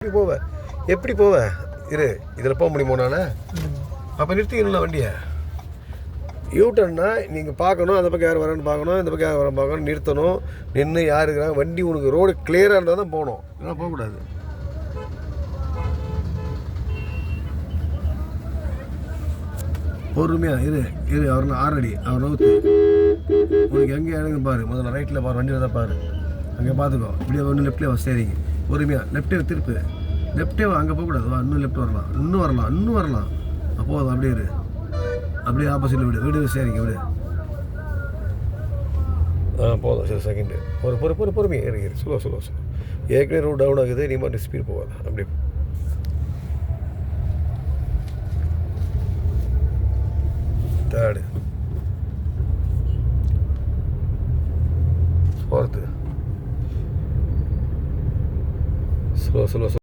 எப்படி போவ எப்படி போவ இரு இதில் போக முடியுமோனால அப்போ நிறுத்திக்கணும்ல வண்டியை. யூட்டர்னா நீங்கள் பார்க்கணும், அந்த பக்கம் யார் வரான்னு பார்க்கணும், இந்த பக்கம் யார் வர பார்க்கணும், நிறுத்தணும், நின்று யார் இருக்கிறாங்க, வண்டி உனக்கு ரோடு கிளியராக இருந்தால் தான் போகணும், இல்லைனா போகக்கூடாது. பொறுமையாக இரு இரு அவர் ஆறடி அவர் நவுத்து உனக்கு எங்கே இறங்க பாரு, முதல்ல ரைட்டில் பாரு, வண்டியில் தான் பாரு, அங்கே பார்த்துக்கோ. இப்படியே ஒன்று லெஃப்ட்லேயே சரிங்க, பொறுமையாக லெஃப்ட்டே திருப்பு, லெஃப்ட்டே அங்கே போகக்கூடாது, வா இன்னும் லெஃப்ட் வரலாம், இன்னும் வரலாம். அப்போது அப்படியே இரு, அப்படியே ஆப்போசிட்டில் விடு சரிங்க விடு. போதும் சரி செகண்டு பொறுமையாக இருக்கு சொல்லுவோம். ஏற்கனவே ரோடு டவுன் ஆகுது, நீ மட்டும் ஸ்பீட் போகாது. அப்படியே தேர்டு ஃபோர்த்து ஸ்லோ